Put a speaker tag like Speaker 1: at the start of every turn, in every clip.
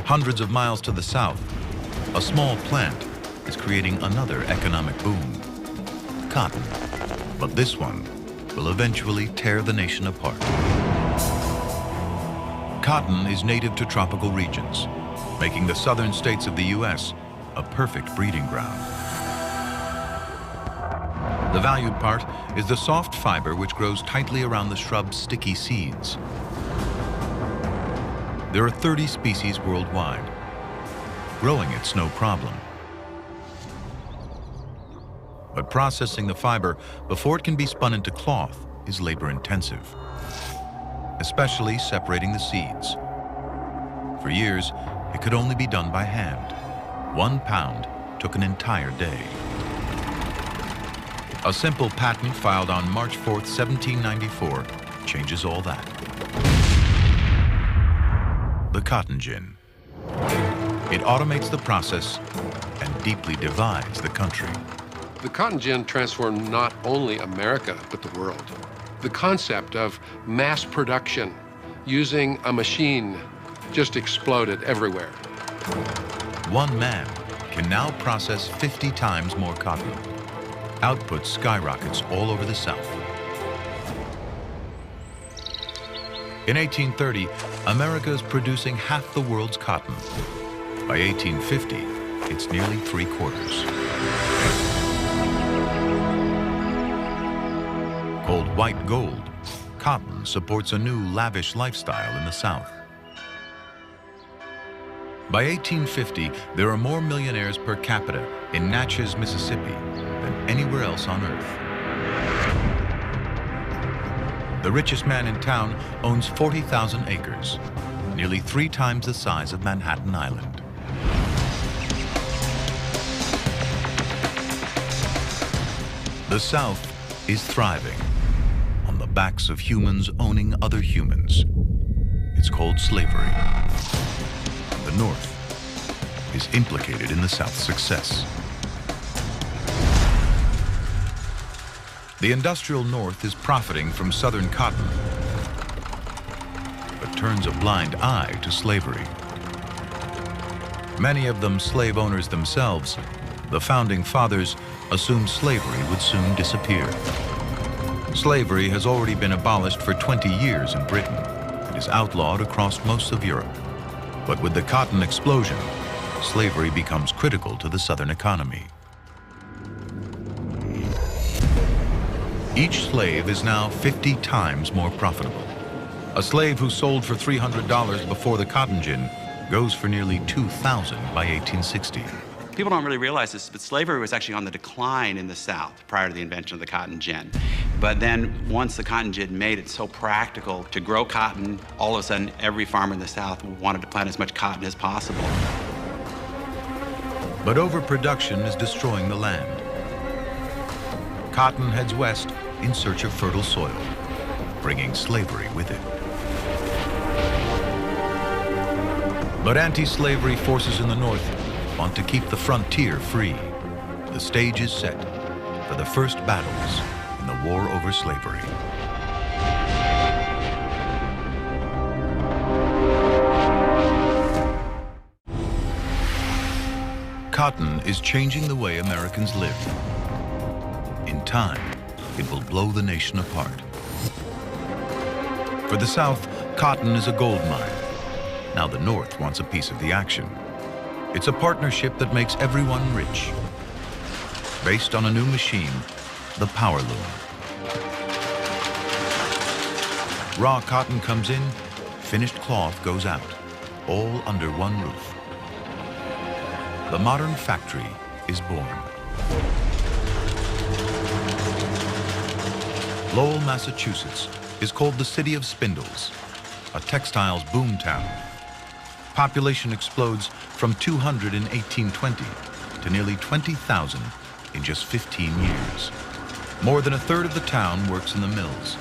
Speaker 1: Hundreds of miles to the south, a small plant is creating another economic boom. Cotton. But this one will eventually tear the nation apart. Cotton is native to tropical regions, making the southern states of the U.S. a perfect breeding ground. The valued part is the soft fiber which grows tightly around the shrub's sticky seeds. There are 30 species worldwide. Growing it's no problem. But processing the fiber before it can be spun into cloth is labor-intensive, especially separating the seeds. For years, it could only be done by hand. 1 pound took an entire day. A simple patent filed on March 4th, 1794, changes all that. The cotton gin. It automates the process and deeply divides the country.
Speaker 2: The cotton gin transformed not only America, but the world. The concept of mass production using a machine just exploded everywhere.
Speaker 1: One man can now process 50 times more cotton. Output skyrockets all over the South. In 1830, America is producing half the world's cotton. By 1850, it's nearly 3/4. Called white gold, cotton supports a new lavish lifestyle in the South. By 1850, there are more millionaires per capita in Natchez, Mississippi than anywhere else on Earth. The richest man in town owns 40,000 acres, nearly 3 times the size of Manhattan Island. The South is thriving on the backs of humans owning other humans. It's called slavery. The North is implicated in the South's success. The industrial North is profiting from Southern cotton, but turns a blind eye to slavery. Many of them slave owners themselves, the founding fathers assumed slavery would soon disappear. Slavery has already been abolished for 20 years in Britain and is outlawed across most of Europe. But with the cotton explosion, slavery becomes critical to the Southern economy. Each slave is now 50 times more profitable. A slave who sold for $300 before the cotton gin goes for nearly $2,000 by 1860.
Speaker 3: People don't really realize this, but slavery was actually on the decline in the South prior to the invention of the cotton gin. But then once the cotton gin made it so practical to grow cotton, all of a sudden every farmer in the South wanted to plant as much cotton as possible.
Speaker 1: But overproduction is destroying the land. Cotton heads west in search of fertile soil, bringing slavery with it. But anti-slavery forces in the North want to keep the frontier free. The stage is set for the first battles in the war over slavery. Cotton is changing the way Americans live. In time, it will blow the nation apart. For the South, cotton is a gold mine. Now the North wants a piece of the action. It's a partnership that makes everyone rich. Based on a new machine, the power loom. Raw cotton comes in, finished cloth goes out, all under one roof. The modern factory is born. Lowell, Massachusetts is called the City of Spindles, a textiles boom town. Population explodes from 200 in 1820 to nearly 20,000 in just 15 years. More than a third of the town works in the mills.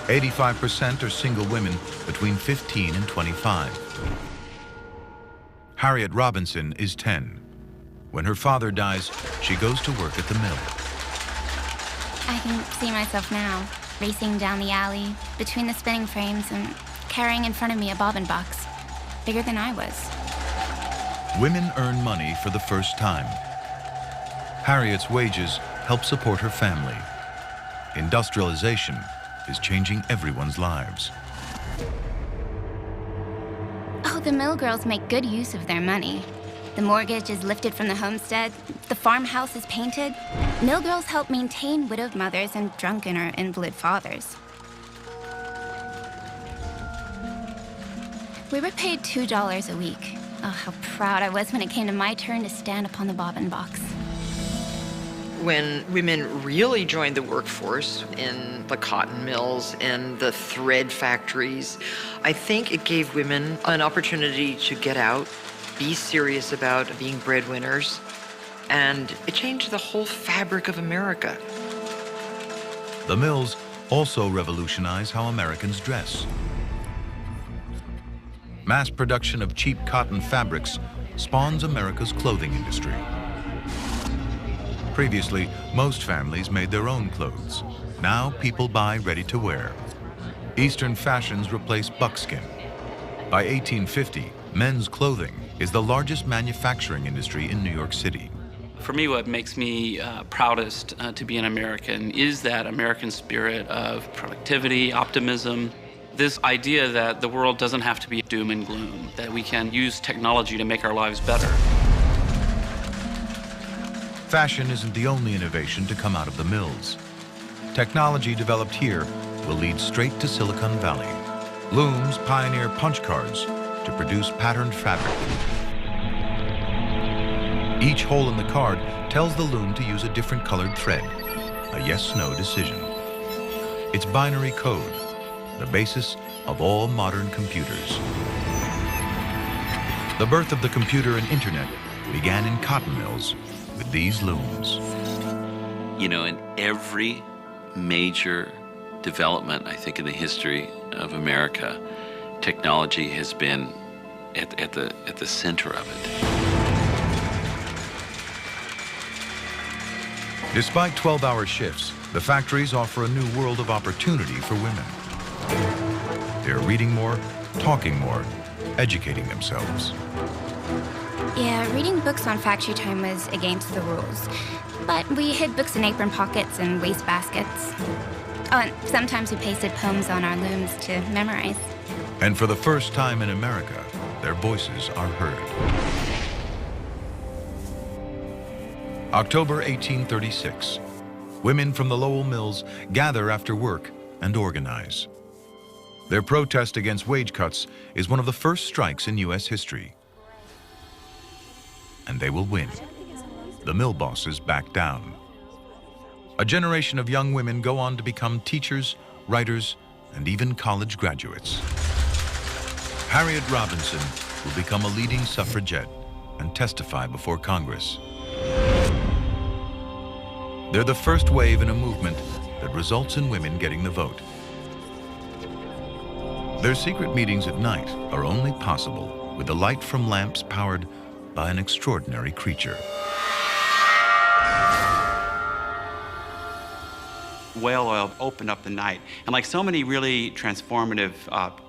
Speaker 1: 85% are single women between 15 and 25. Harriet Robinson is 10. When her father dies, she goes to work at the mill.
Speaker 4: I can see myself now, racing down the alley, between the spinning frames and carrying in front of me a bobbin box, bigger than I was.
Speaker 1: women earn money for the first time. Harriet's wages help support her family. Industrialization is changing everyone's lives.
Speaker 4: Oh, the mill girls make good use of their money. The mortgage is lifted from the homestead, the farmhouse is painted. Mill girls help maintain widowed mothers and drunken or invalid fathers. We were paid $2 a week. Oh, how proud I was when it came to my turn to stand upon the bobbin box.
Speaker 5: When women really joined the workforce in the cotton mills and the thread factories, I think it gave women an opportunity to get out, be serious about being breadwinners, and it changed the whole fabric of America.
Speaker 1: The mills also revolutionize how Americans dress. Mass production of cheap cotton fabrics spawns America's clothing industry. Previously, most families made their own clothes. Now people buy ready-to-wear. Eastern fashions replace buckskin. By 1850, men's clothing is the largest manufacturing industry in New York City.
Speaker 6: For me, what makes me proudest to be an American is that American spirit of productivity, optimism, this idea that the world doesn't have to be doom and gloom, that we can use technology to make our lives better.
Speaker 1: Fashion isn't the only innovation to come out of the mills. Technology developed here will lead straight to Silicon Valley. Looms pioneer punch cards to produce patterned fabric. Each hole in the card tells the loom to use a different colored thread, a yes-no decision. It's binary code, the basis of all modern computers. The birth of the computer and internet began in cotton mills with these looms.
Speaker 7: You know, in every major development, I think, in the history of America, technology has been at the center of it.
Speaker 1: Despite 12-hour shifts, the factories offer a new world of opportunity for women. They're reading more, talking more, educating themselves.
Speaker 4: Yeah, reading books on factory time was against the rules. But we hid books in apron pockets and waste baskets. Oh, and sometimes we pasted poems on our looms to memorize.
Speaker 1: And for the first time in America, their voices are heard. October 1836. Women from the Lowell mills gather after work and organize. Their protest against wage cuts is one of the first strikes in U.S. history. And they will win. The mill bosses back down. A generation of young women go on to become teachers, writers, and even college graduates. Harriet Robinson will become a leading suffragette and testify before Congress. They're the first wave in a movement that results in women getting the vote. Their secret meetings at night are only possible with the light from lamps powered by an extraordinary creature.
Speaker 3: Whale oil opened up the night. And like so many really transformative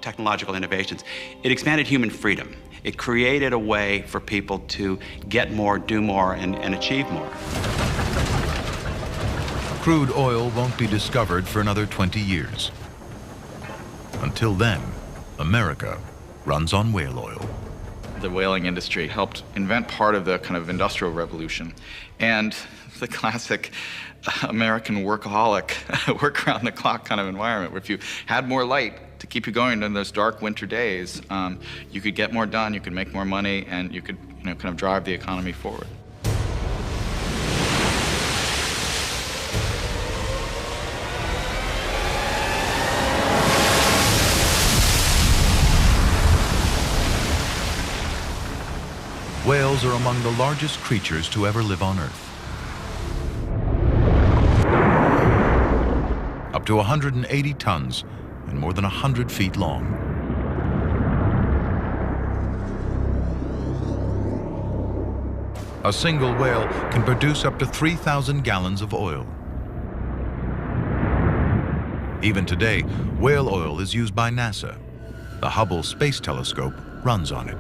Speaker 3: technological innovations, it expanded human freedom. It created a way for people to get more, do more, and achieve more.
Speaker 1: Crude oil won't be discovered for another 20 years. Until then, America runs on whale oil.
Speaker 8: The whaling industry helped invent part of the kind of industrial revolution. And the classic American workaholic, work around the clock kind of environment, where if you had more light to keep you going in those dark winter days, you could get more done, you could make more money, and you could kind of drive the economy forward.
Speaker 1: Whales are among the largest creatures to ever live on Earth. Up to 180 tons and more than 100 feet long. A single whale can produce up to 3,000 gallons of oil. Even today, whale oil is used by NASA. The Hubble Space Telescope runs on it.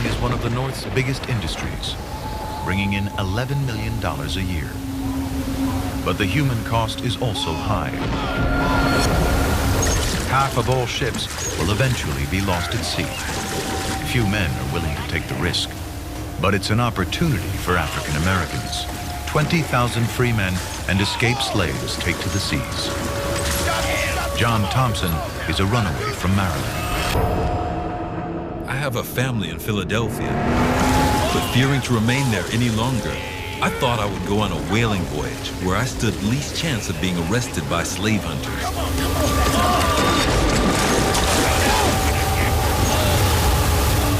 Speaker 1: is one of the North's biggest industries, bringing in $11 million a year. But the human cost is also high. Half of all ships will eventually be lost at sea. Few men are willing to take the risk. But it's an opportunity for African Americans. 20,000 free men and escaped slaves take to the seas. John Thompson is a runaway from Maryland.
Speaker 9: I have a family in Philadelphia, but fearing to remain there any longer, I thought I would go on a whaling voyage where I stood least chance of being arrested by slave hunters.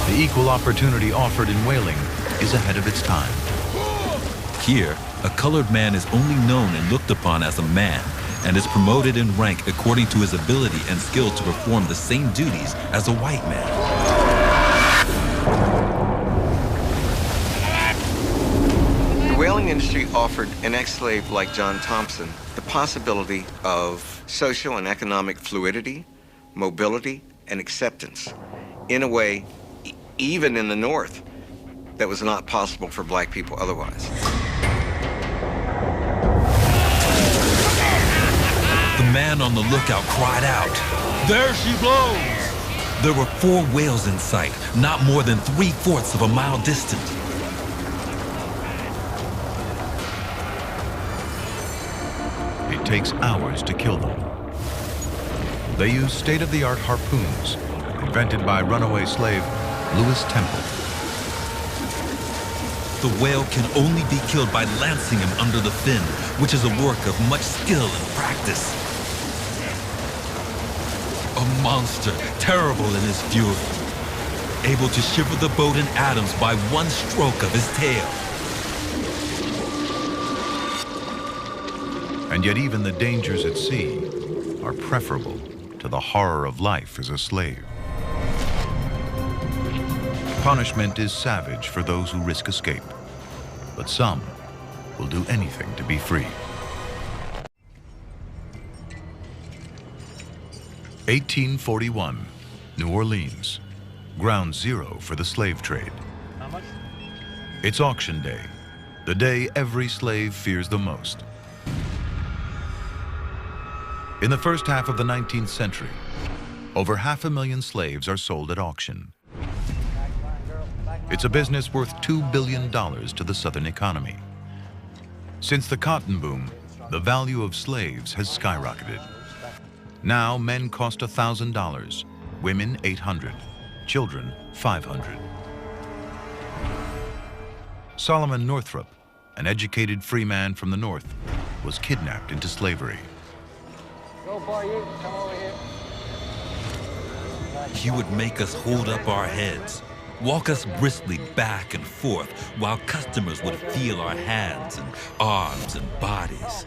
Speaker 1: The equal opportunity offered in whaling is ahead of its time.
Speaker 9: Here, a colored man is only known and looked upon as a man and is promoted in rank according to his ability and skill to perform the same duties as a white man.
Speaker 10: The whaling industry offered an ex-slave like John Thompson the possibility of social and economic fluidity, mobility, and acceptance in a way, even in the North, that was not possible for black people otherwise.
Speaker 9: The man on the lookout cried out, "There she blows!" There were 4 whales in sight, not more than 3/4 of a mile distant.
Speaker 1: It takes hours to kill them. They use state-of-the-art harpoons, invented by runaway slave Lewis Temple.
Speaker 9: The whale can only be killed by lancing him under the fin, which is a work of much skill and practice. A monster, terrible in his fury, able to shiver the boat in atoms by one stroke of his tail.
Speaker 1: And yet even the dangers at sea are preferable to the horror of life as a slave. Punishment is savage for those who risk escape, but some will do anything to be free. 1841, New Orleans, ground zero for the slave trade. It's auction day, the day every slave fears the most. In the first half of the 19th century, over 500,000 slaves are sold at auction. It's a business worth $2 billion to the Southern economy. Since the cotton boom, the value of slaves has skyrocketed. Now men cost $1,000, women $800, children $500. Solomon Northrop, an educated free man from the North, was kidnapped into slavery.
Speaker 11: Go, boy, you come over here.
Speaker 9: He would make us hold up our heads, walk us briskly back and forth while customers would feel our hands and arms and bodies.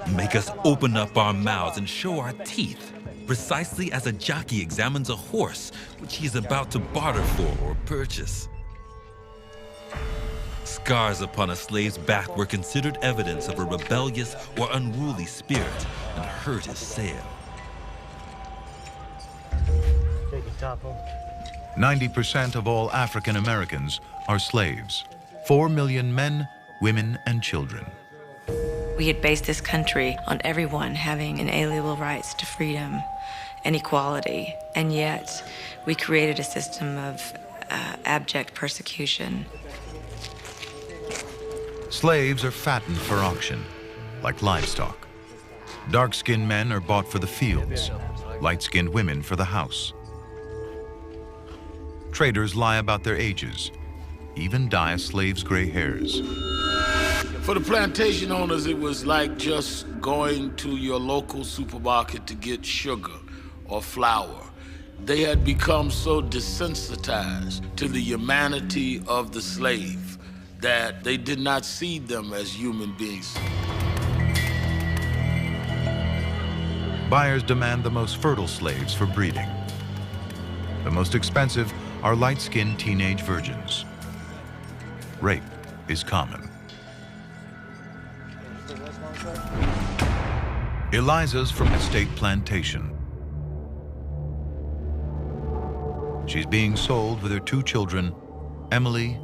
Speaker 9: Make us open up our mouths and show our teeth, precisely as a jockey examines a horse which he is about to barter for or purchase. Scars upon a slave's back were considered evidence of a rebellious or unruly spirit and hurt his sale.
Speaker 11: Take your top off.
Speaker 1: 90% of all African Americans are slaves. 4 million men, women, and children.
Speaker 12: We had based this country on everyone having inalienable rights to freedom and equality, and yet we created a system of abject persecution.
Speaker 1: Slaves are fattened for auction, like livestock. Dark-skinned men are bought for the fields, light-skinned women for the house. Traders lie about their ages, even dye a slave's gray hairs.
Speaker 13: For the plantation owners, it was like just going to your local supermarket to get sugar or flour. They had become so desensitized to the humanity of the slave that they did not see them as human beings.
Speaker 1: Buyers demand the most fertile slaves for breeding. The most expensive are light-skinned teenage virgins. Rape is common. Eliza's from Estate Plantation. She's being sold with her 2 children Emily,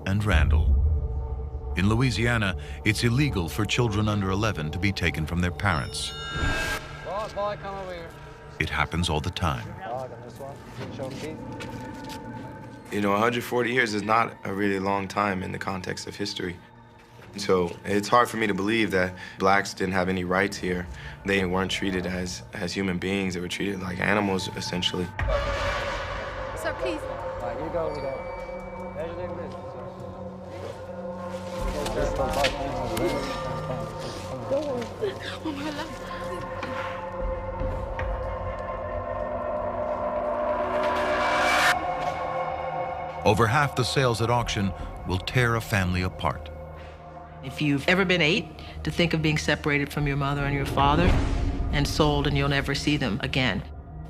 Speaker 1: and Randall. In Louisiana, it's illegal for children under 11 to be taken from their parents.
Speaker 11: Boy, come over here.
Speaker 1: It happens all the time.
Speaker 14: You know, 140 years is not a really long time in the context of history. So it's hard for me to believe that blacks didn't have any rights here. They weren't treated as human beings. They were treated like animals, essentially.
Speaker 15: Sir, please.
Speaker 11: All right, you go over there. There's your business,
Speaker 15: Oh, my life.
Speaker 1: Over half the sales at auction will tear a family apart.
Speaker 16: If you've ever been 8, to think of being separated from your mother and your father and sold and you'll never see them again.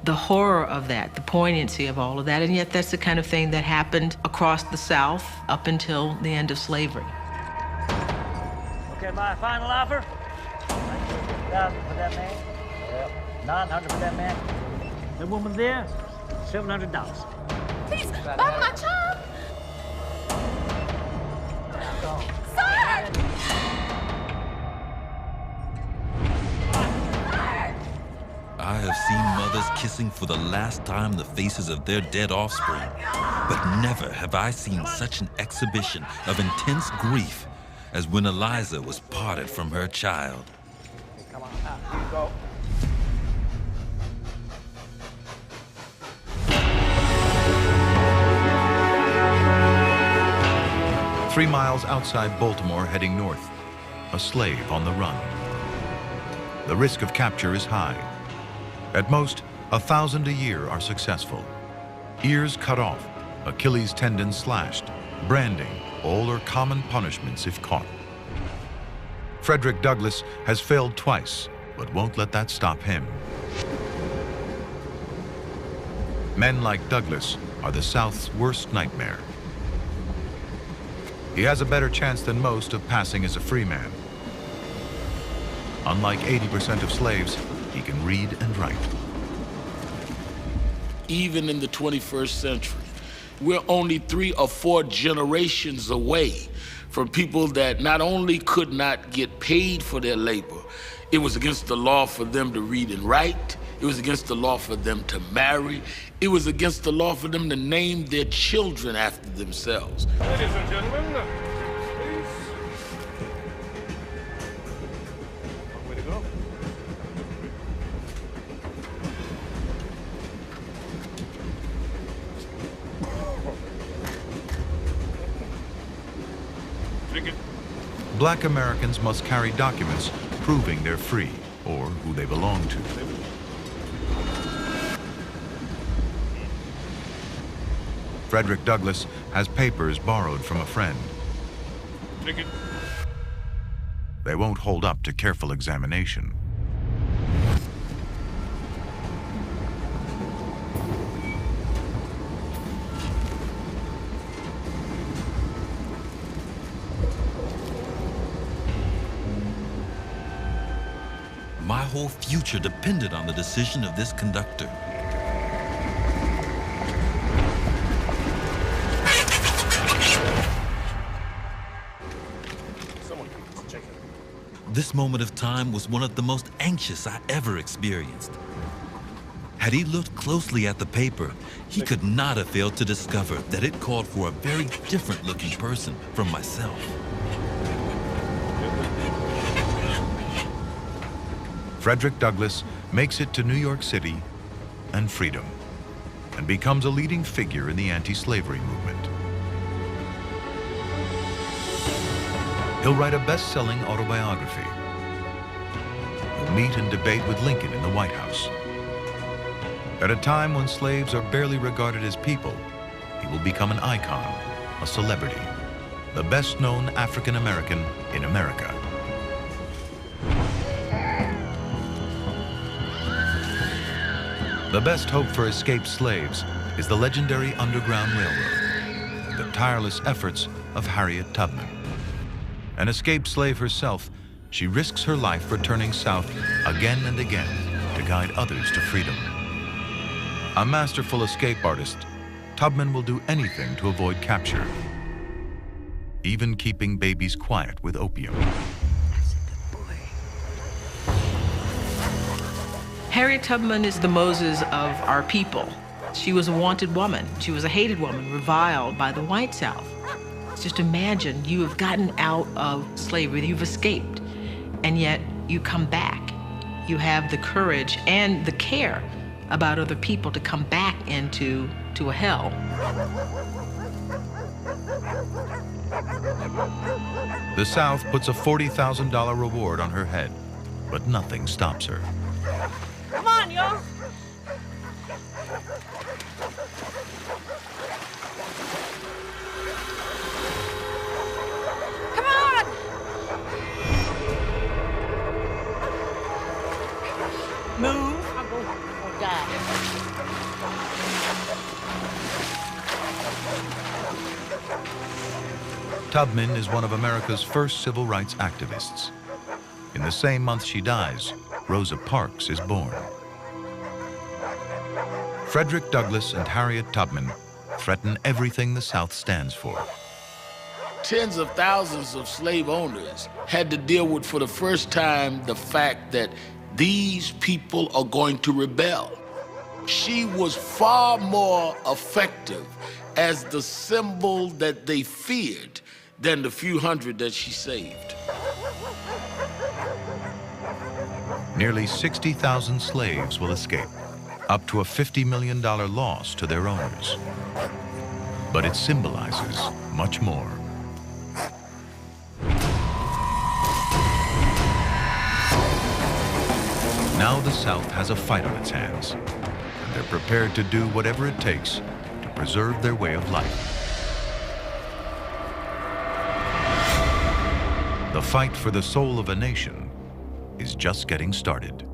Speaker 16: The horror of that, the poignancy of all of that, and yet that's the kind of thing that happened across the South up until the end of slavery.
Speaker 11: Okay, my final offer. $950,000 for that man. Yep. $900 for that man. The woman there, $700.
Speaker 15: Please, buy my child. Sir!
Speaker 9: I have seen mothers kissing for the last time the faces of their dead offspring, but never have I seen such an exhibition of intense grief as when Eliza was parted from her child.
Speaker 11: Come on, out. You go.
Speaker 1: Three miles outside Baltimore, heading north, a slave on the run. The risk of capture is high. At most, 1,000 a year are successful. Ears cut off, Achilles tendons slashed, branding, all are common punishments if caught. Frederick Douglass has failed twice, but won't let that stop him. Men like Douglass are the South's worst nightmare. He has a better chance than most of passing as a free man. Unlike 80% of slaves, he can read and write.
Speaker 13: Even in the 21st century, we're only 3 or 4 generations away from people that not only could not get paid for their labor, it was against the law for them to read and write, it was against the law for them to marry, it was against the law for them to name their children after themselves.
Speaker 17: Ladies and gentlemen, please. Long way to go.
Speaker 1: Black Americans must carry documents proving they're free or who they belong to. Frederick Douglass has papers borrowed from a friend. They won't hold up to careful examination.
Speaker 9: My whole future depended on the decision of this conductor. This moment of time was one of the most anxious I ever experienced. Had he looked closely at the paper, he could not have failed to discover that it called for a very different looking person from myself.
Speaker 1: Frederick Douglass makes it to New York City and freedom, and becomes a leading figure in the anti-slavery movement. He'll write a best-selling autobiography. He'll meet and debate with Lincoln in the White House. At a time when slaves are barely regarded as people, he will become an icon, a celebrity, the best-known African-American in America. The best hope for escaped slaves is the legendary Underground Railroad and the tireless efforts of Harriet Tubman. An escaped slave herself, she risks her life returning south again and again to guide others to freedom. A masterful escape artist, Tubman will do anything to avoid capture, even keeping babies quiet with opium.
Speaker 16: Harriet Tubman is the Moses of our people. She was a wanted woman. She was a hated woman, reviled by the white South. Just imagine you have gotten out of slavery, you've escaped, and yet you come back. You have the courage and the care about other people to come back into a hell.
Speaker 1: The South puts a $40,000 reward on her head, but nothing stops her.
Speaker 15: Come on, y'all. Come on.
Speaker 11: Move. I'll go or die.
Speaker 1: Tubman is one of America's first civil rights activists. In the same month she dies, Rosa Parks is born. Frederick Douglass and Harriet Tubman threaten everything the South stands for.
Speaker 13: Tens of thousands of slave owners had to deal with, for the first time, the fact that these people are going to rebel. She was far more effective as the symbol that they feared than the few hundred that she saved.
Speaker 1: Nearly 60,000 slaves will escape, up to a $50 million loss to their owners. But it symbolizes much more. Now the South has a fight on its hands, and they're prepared to do whatever it takes to preserve their way of life. The fight for the soul of a nation is just getting started.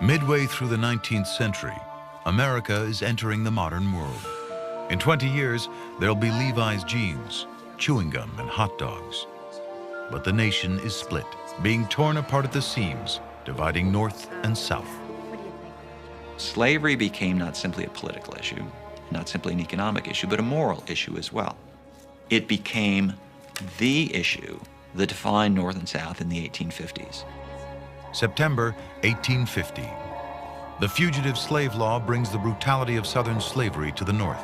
Speaker 1: Midway through the 19th century, America is entering the modern world. In 20 years, there'll be Levi's jeans, chewing gum, and hot dogs. But the nation is split, being torn apart at the seams, dividing North and South.
Speaker 18: Slavery became not simply a political issue, not simply an economic issue, but a moral issue as well. It became the issue that defined North and South in the 1850s.
Speaker 1: September 1850. The Fugitive Slave Law brings the brutality of Southern slavery to the North.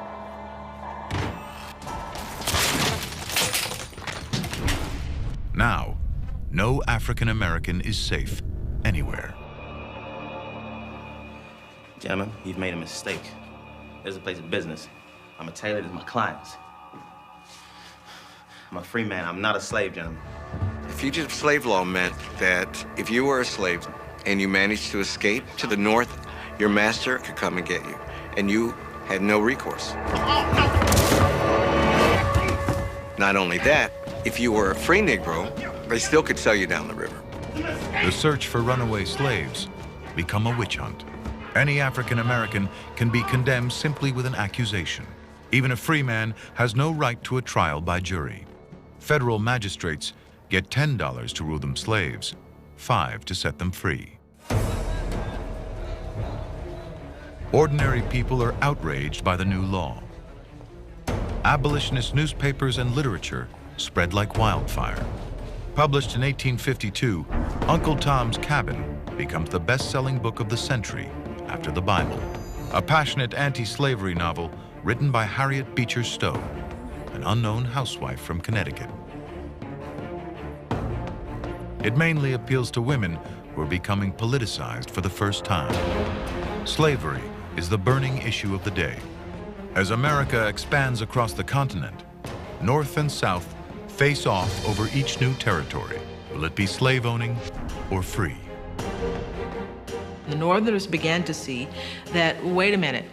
Speaker 1: Now, no African American is safe anywhere.
Speaker 19: Gentlemen, you've made a mistake. This is a place of business. I'm a tailor to my clients. I'm a free man. I'm not a slave, gentlemen.
Speaker 10: The Fugitive Slave Law meant that if you were a slave and you managed to escape to the North, your master could come and get you, and you had no recourse. Not only that, if you were a free Negro, they still could sell you down the river.
Speaker 1: The search for runaway slaves become a witch hunt. Any African American can be condemned simply with an accusation. Even a free man has no right to a trial by jury. Federal magistrates get $10 to rule them slaves, $5 to set them free. Ordinary people are outraged by the new law. Abolitionist newspapers and literature spread like wildfire. Published in 1852, Uncle Tom's Cabin becomes the best-selling book of the century after the Bible, a passionate anti-slavery novel written by Harriet Beecher Stowe, an unknown housewife from Connecticut. It mainly appeals to women who are becoming politicized for the first time. Slavery is the burning issue of the day. As America expands across the continent, North and South face off over each new territory. Will it be slave-owning or free?
Speaker 16: The Northerners began to see that, wait a minute,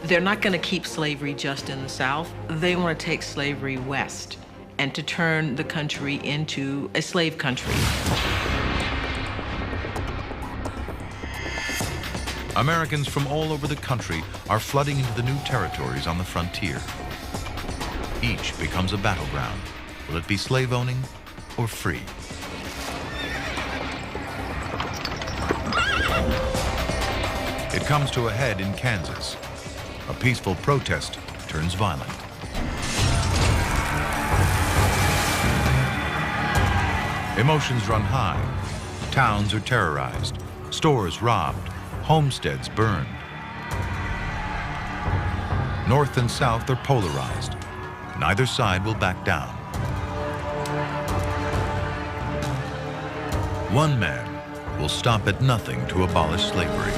Speaker 16: they're not going to keep slavery just in the South. They want to take slavery west and to turn the country into a slave country.
Speaker 1: Americans from all over the country are flooding into the new territories on the frontier. Each becomes a battleground. Will it be slave-owning or free? It comes to a head in Kansas. A peaceful protest turns violent. Emotions run high. Towns are terrorized, stores robbed, homesteads burned. North and South are polarized. Neither side will back down. One man will stop at nothing to abolish slavery.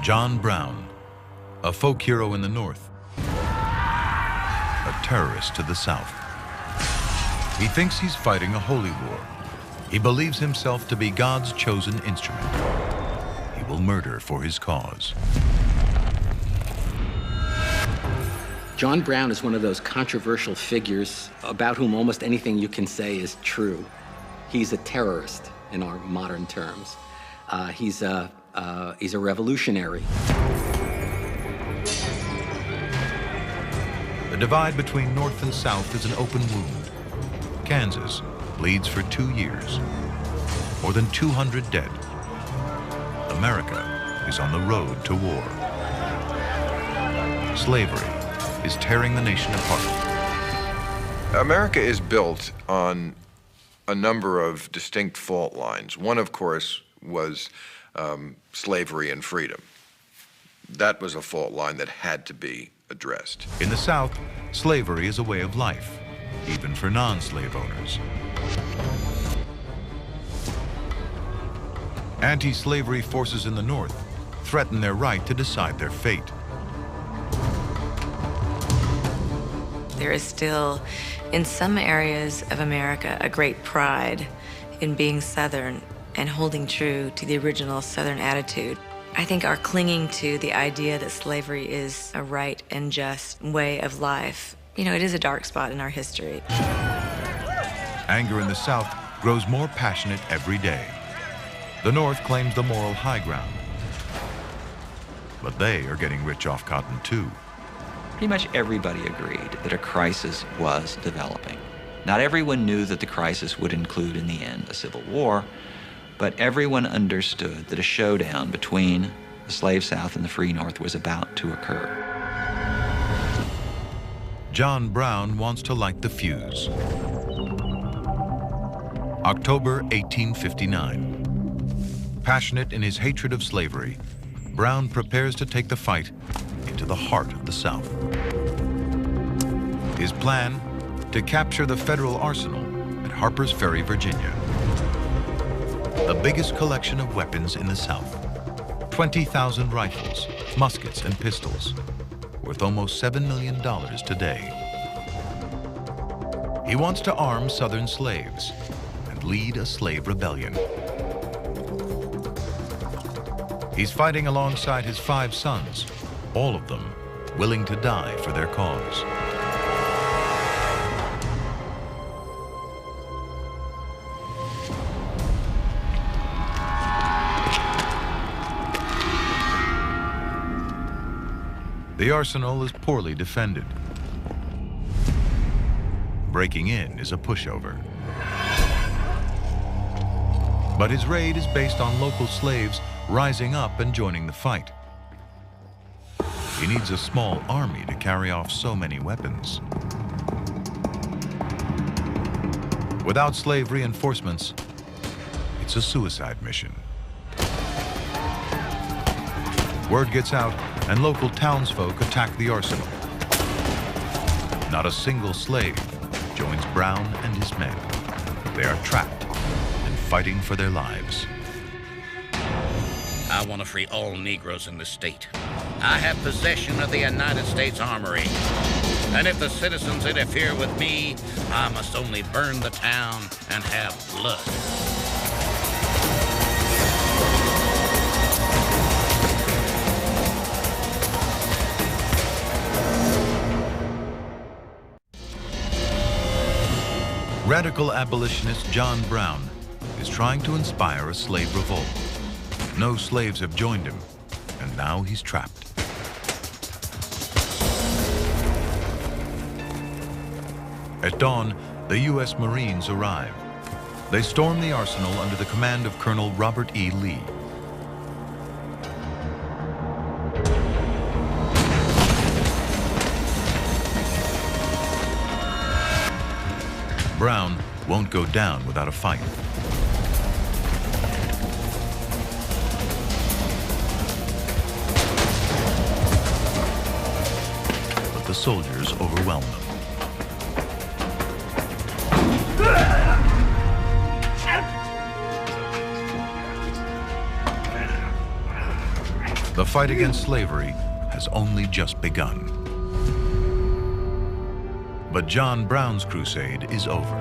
Speaker 1: John Brown, a folk hero in the North, a terrorist to the South. He thinks he's fighting a holy war. He believes himself to be God's chosen instrument. He will murder for his cause.
Speaker 20: John Brown is one of those controversial figures about whom almost anything you can say is true. He's a terrorist in our modern terms. He's a revolutionary.
Speaker 1: The divide between North and South is an open wound. Kansas bleeds for 2 years. More than 200 dead. America is on the road to war. Slavery is tearing the nation apart.
Speaker 21: America is built on a number of distinct fault lines. One, of course, was slavery and freedom. That was a fault line that had to be addressed.
Speaker 1: In the South, slavery is a way of life, even for non-slave owners. Anti-slavery forces in the North threaten their right to decide their fate.
Speaker 12: There is still, in some areas of America, a great pride in being Southern and holding true to the original Southern attitude. I think our clinging to the idea that slavery is a right and just way of life, it is a dark spot in our history.
Speaker 1: Anger in the South grows more passionate every day. The North claims the moral high ground. But they are getting rich off cotton too.
Speaker 18: Pretty much everybody agreed that a crisis was developing. Not everyone knew that the crisis would include, in the end, a civil war, but everyone understood that a showdown between the slave South and the free North was about to occur.
Speaker 1: John Brown wants to light the fuse. October 1859. Passionate in his hatred of slavery, Brown prepares to take the fight into the heart of the South. His plan, to capture the federal arsenal at Harper's Ferry, Virginia. The biggest collection of weapons in the South. 20,000 rifles, muskets, and pistols, worth almost $7 million today. He wants to arm Southern slaves and lead a slave rebellion. He's fighting alongside his 5 sons, all of them willing to die for their cause. The arsenal is poorly defended. Breaking in is a pushover. But his raid is based on local slaves rising up and joining the fight. He needs a small army to carry off so many weapons. Without slave reinforcements, it's a suicide mission. Word gets out, and local townsfolk attack the arsenal. Not a single slave joins Brown and his men. They are trapped and fighting for their lives.
Speaker 22: I want to free all Negroes in the state. I have possession of the United States Armory. And if the citizens interfere with me, I must only burn the town and have blood.
Speaker 1: Radical abolitionist John Brown is trying to inspire a slave revolt. No slaves have joined him, and now he's trapped. At dawn, the U.S. Marines arrive. They storm the arsenal under the command of Colonel Robert E. Lee. Brown won't go down without a fight. But the soldiers overwhelm them. The fight against slavery has only just begun. But John Brown's crusade is over.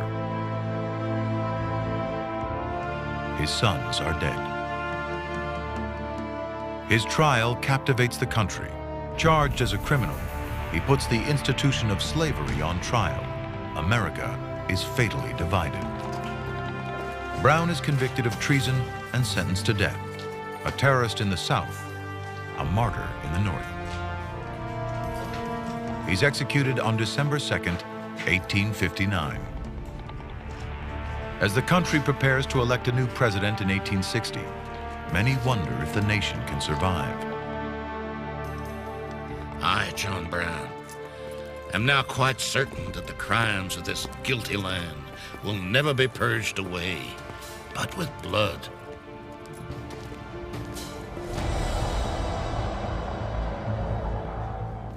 Speaker 1: His sons are dead. His trial captivates the country. Charged as a criminal, he puts the institution of slavery on trial. America is fatally divided. Brown is convicted of treason and sentenced to death. A terrorist in the South, a martyr in the North. He's executed on December 2nd, 1859. As the country prepares to elect a new president in 1860, many wonder if the nation can survive.
Speaker 22: I, John Brown, am now quite certain that the crimes of this guilty land will never be purged away, but with blood.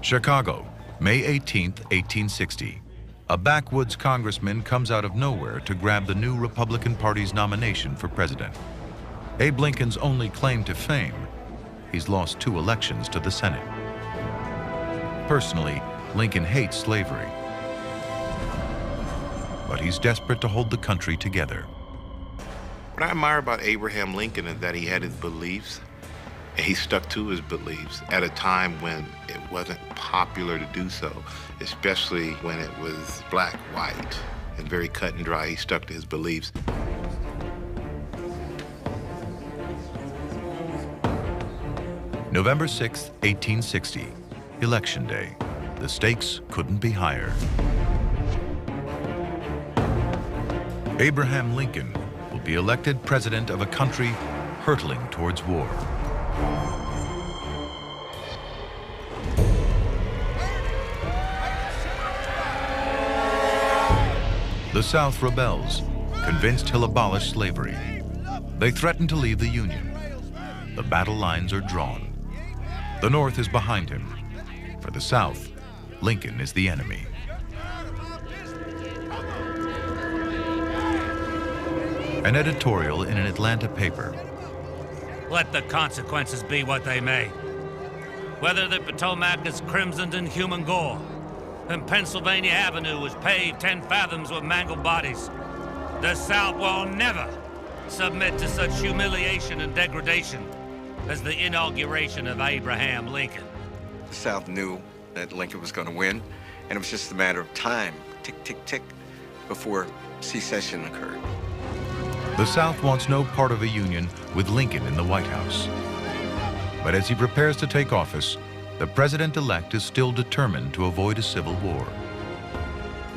Speaker 1: Chicago, May 18th, 1860. A backwoods congressman comes out of nowhere to grab the new Republican Party's nomination for president. Abe Lincoln's only claim to fame, he's lost 2 elections to the Senate. Personally, Lincoln hates slavery, but he's desperate to hold the country together.
Speaker 2: What I admire about Abraham Lincoln is that he had his beliefs, and he stuck to his beliefs at a time when it wasn't popular to do so, especially when it was black, white, and very cut and dry. He stuck to his beliefs.
Speaker 1: November 6th, 1860, Election Day. The stakes couldn't be higher. Abraham Lincoln will be elected president of a country hurtling towards war. The South rebels, convinced he'll abolish slavery. They threaten to leave the Union. The battle lines are drawn. The North is behind him. For the South, Lincoln is the enemy. An editorial in an Atlanta paper.
Speaker 5: Let the consequences be what they may. Whether the Potomac is crimsoned in human gore, and Pennsylvania Avenue was paved 10 fathoms with mangled bodies, the South will never submit to such humiliation and degradation as the inauguration of Abraham Lincoln.
Speaker 10: The South knew that Lincoln was going to win, and it was just a matter of time, tick, tick, tick, before secession occurred.
Speaker 1: The South wants no part of a union with Lincoln in the White House. But as he prepares to take office, the president-elect is still determined to avoid a civil war.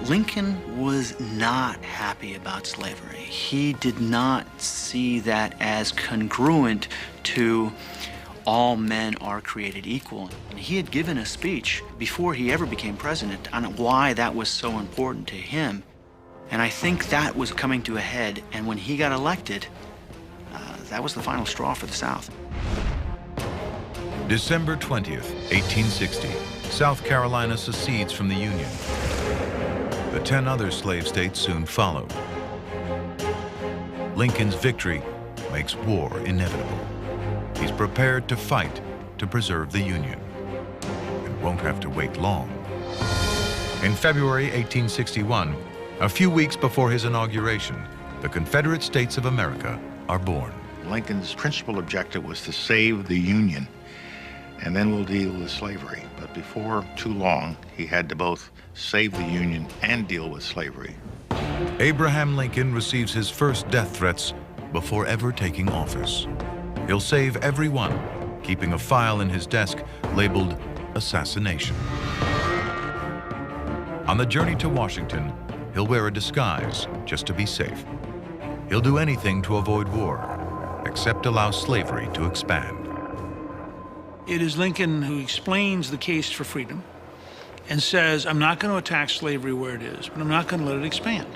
Speaker 23: Lincoln was not happy about slavery. He did not see that as congruent to all men are created equal. And he had given a speech before he ever became president on why that was so important to him. And I think that was coming to a head, and when he got elected, that was the final straw for the South.
Speaker 1: December 20th, 1860, South Carolina secedes from the Union. The 10 other slave states soon followed. Lincoln's victory makes war inevitable. He's prepared to fight to preserve the Union, and won't have to wait long. In February 1861, a few weeks before his inauguration, the Confederate States of America are born.
Speaker 24: Lincoln's principal objective was to save the Union, and then we'll deal with slavery. But before too long, he had to both save the Union and deal with slavery.
Speaker 1: Abraham Lincoln receives his first death threats before ever taking office. He'll save every one, keeping a file in his desk labeled assassination. On the journey to Washington, he'll wear a disguise just to be safe. He'll do anything to avoid war, except allow slavery to expand.
Speaker 3: It is Lincoln who explains the case for freedom and says, I'm not going to attack slavery where it is, but I'm not going to let it expand.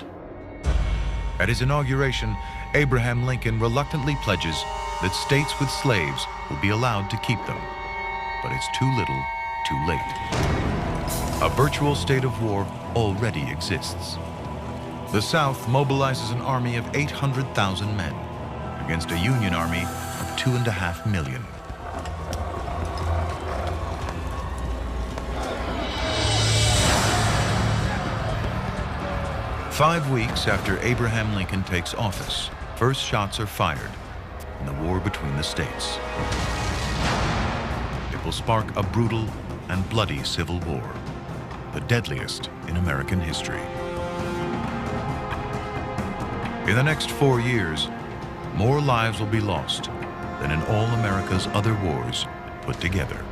Speaker 1: At his inauguration, Abraham Lincoln reluctantly pledges that states with slaves will be allowed to keep them. But it's too little, too late. A virtual state of war already exists. The South mobilizes an army of 800,000 men against a Union army of 2.5 million. Five weeks after Abraham Lincoln takes office, first shots are fired in the war between the states. It will spark a brutal and bloody civil war, the deadliest in American history. In the next 4 years, more lives will be lost than in all America's other wars put together.